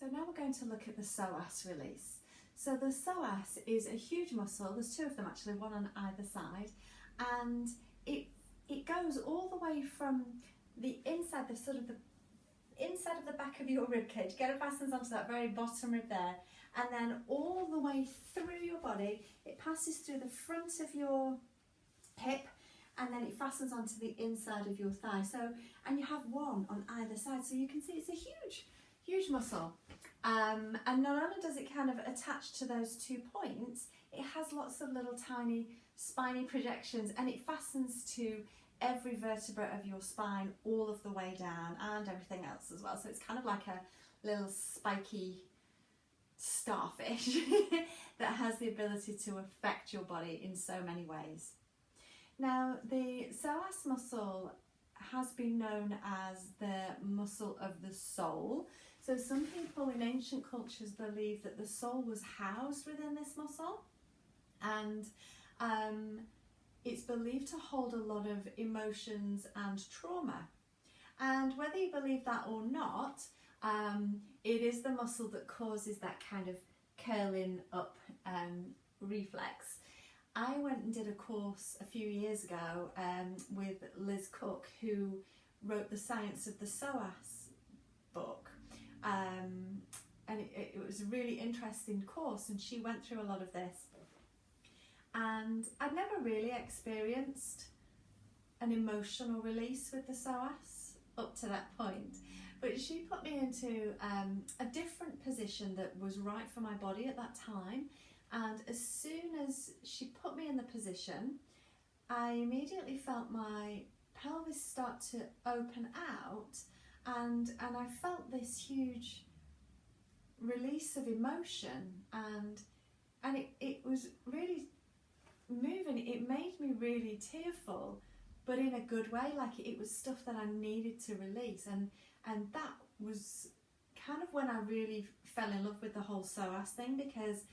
So now we're going to look at the psoas release. So the psoas is a huge muscle, there's two of them actually, one on either side, and it goes all the way from the inside, the inside of the back of your rib cage, get it fastens onto that very bottom rib there, and then all the way through your body. It passes through the front of your hip, and then it fastens onto the inside of your thigh. So, and you have one on either side, so you can see it's a huge muscle. And not only does it kind of attach to those 2 points, it has lots of little tiny spiny projections, and it fastens to every vertebra of your spine all of the way down, and everything else as well. So it's kind of like a little spiky starfish that has the ability to affect your body in so many ways. Now, the psoas muscle has been known as the muscle of the soul. So some people in ancient cultures believe that the soul was housed within this muscle, and it's believed to hold a lot of emotions and trauma. And whether you believe that or not, it is the muscle that causes that kind of curling up reflex. I went and did a course a few years ago with Liz Cook, who wrote the Science of the Psoas book. And it was a really interesting course, and she went through a lot of this. And I'd never really experienced an emotional release with the psoas up to that point. But she put me into a different position that was right for my body at that time. And as soon as she put me in the position, I immediately felt my pelvis start to open out, and I felt this huge release of emotion, and it was really moving. It made me really tearful, but in a good way, like it was stuff that I needed to release, and that was kind of when I really fell in love with the whole psoas thing, because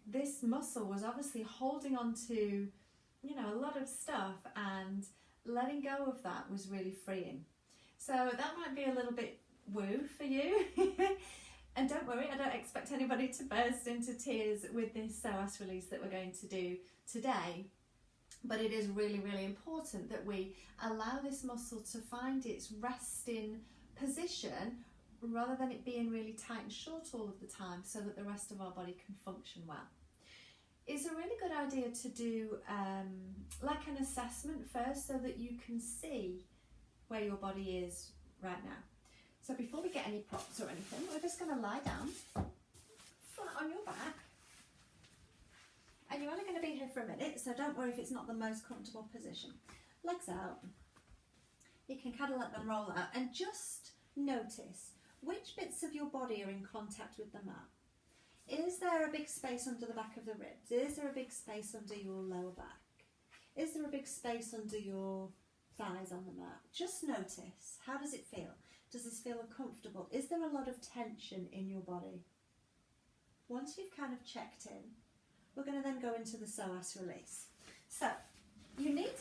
this muscle was obviously holding on to, you know, a lot of stuff, and letting go of that was really freeing. So that might be a little bit woo for you. And don't worry, I don't expect anybody to burst into tears with this psoas release that we're going to do today. But it is really, really important that we allow this muscle to find its resting position, rather than it being really tight and short all of the time, so that the rest of our body can function well. It's a really good idea to do like an assessment first, so that you can see where your body is right now. So before we get any props or anything, we're just going to lie down flat on your back. And you're only going to be here for a minute, so don't worry if it's not the most comfortable position. Legs out. You can kind of let them roll out, and just notice which bits of your body are in contact with the mat. Is there a big space under the back of the ribs? Is there a big space under your lower back? Is there a big space under your thighs on the mat? Just notice. How does it feel? Does this feel uncomfortable? Is there a lot of tension in your body? Once you've kind of checked in, we're going to then go into the psoas release. So you need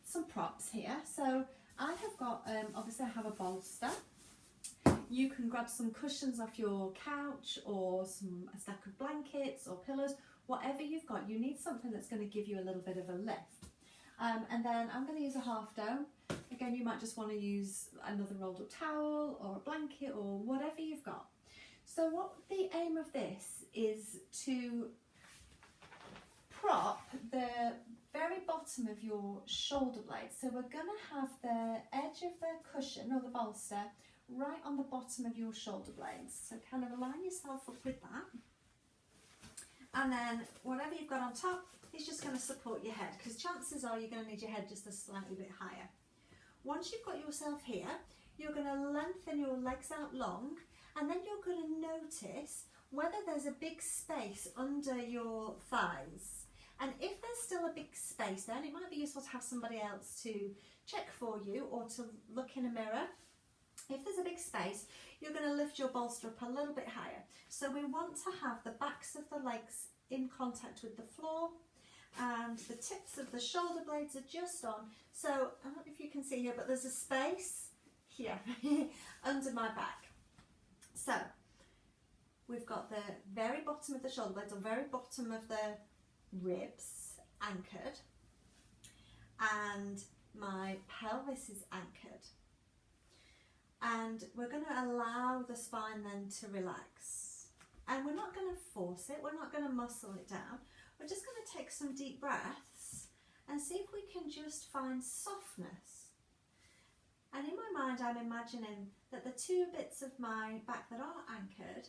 some props here. So I have got, obviously I have a bolster. You can grab some cushions off your couch, or a stack of blankets or pillows, whatever you've got. You need something that's going to give you a little bit of a lift. And then I'm going to use a half dome. Again, you might just want to use another rolled up towel or a blanket or whatever you've got. So what the aim of this is to prop the very bottom of your shoulder blades. So we're going to have the edge of the cushion or the bolster right on the bottom of your shoulder blades. So kind of line yourself up with that. And then whatever you've got on top is just going to support your head, because chances are you're going to need your head just a slightly bit higher. Once you've got yourself here, you're going to lengthen your legs out long, and then you're going to notice whether there's a big space under your thighs. And if there's still a big space, then it might be useful to have somebody else to check for you, or to look in a mirror. If there's a big space, you're going to lift your bolster up a little bit higher. So we want to have the backs of the legs in contact with the floor, and the tips of the shoulder blades are just on. So I don't know if you can see here, but there's a space here under my back. So we've got the very bottom of the shoulder blades, or very bottom of the ribs anchored, and my pelvis is anchored. And we're going to allow the spine then to relax. And we're not going to force it, we're not going to muscle it down. We're just going to take some deep breaths and see if we can just find softness. And in my mind, I'm imagining that the two bits of my back that are anchored,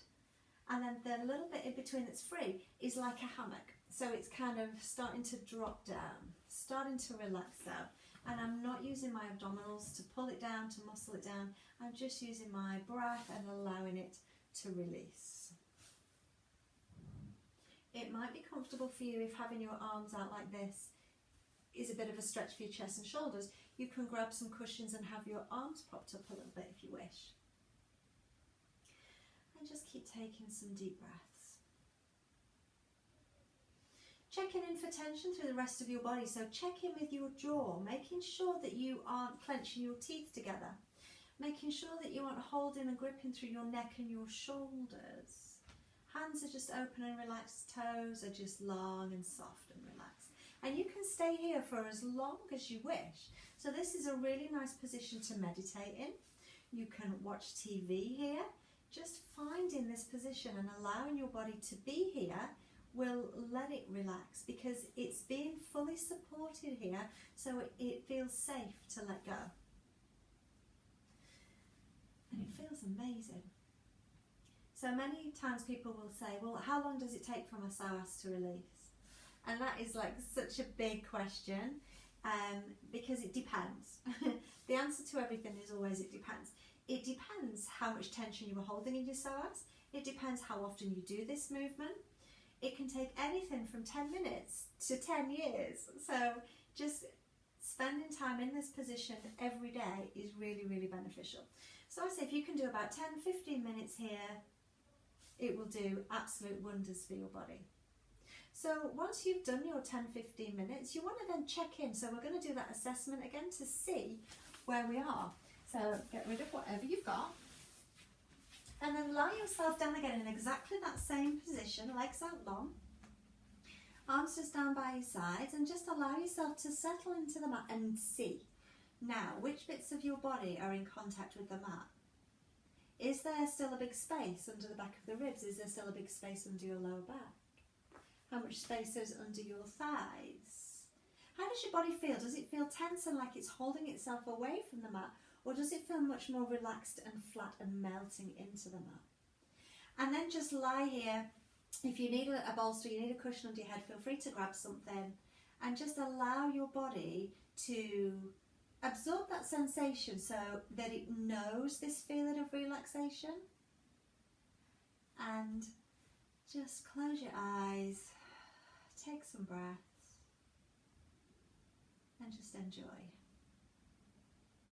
and then the little bit in between that's free, is like a hammock. So it's kind of starting to drop down, starting to relax down. And I'm not using my abdominals to pull it down, to muscle it down. I'm just using my breath and allowing it to release. It might be comfortable for you if having your arms out like this is a bit of a stretch for your chest and shoulders. You can grab some cushions and have your arms propped up a little bit if you wish. And just keep taking some deep breaths. Checking in for tension through the rest of your body. So check in with your jaw, making sure that you aren't clenching your teeth together. Making sure that you aren't holding and gripping through your neck and your shoulders. Hands are just open and relaxed, toes are just long and soft and relaxed. And you can stay here for as long as you wish. So this is a really nice position to meditate in. You can watch TV here. Just finding this position and allowing your body to be here will let it relax, because it's being fully supported here, so it feels safe to let go. And it feels amazing. So many times people will say, well, how long does it take from a psoas to release? And that is like such a big question, because it depends. The answer to everything is always it depends. It depends how much tension you are holding in your psoas. It depends how often you do this movement. It can take anything from 10 minutes to 10 years. So just spending time in this position every day is really, really beneficial. So I say if you can do about 10-15 minutes here, it will do absolute wonders for your body. So once you've done your 10-15 minutes, you want to then check in. So we're going to do that assessment again to see where we are. So get rid of whatever you've got. And then lie yourself down again in exactly that same position, legs out long. Arms just down by your sides, and just allow yourself to settle into the mat and see. Now, which bits of your body are in contact with the mat? Is there still a big space under the back of the ribs? Is there still a big space under your lower back? How much space is under your thighs? How does your body feel? Does it feel tense and like it's holding itself away from the mat? Or does it feel much more relaxed and flat and melting into the mat? And then just lie here. If you need a bolster, you need a cushion under your head, feel free to grab something. And just allow your body to absorb that sensation so that it knows this feeling of relaxation. And just close your eyes, take some breaths, and just enjoy.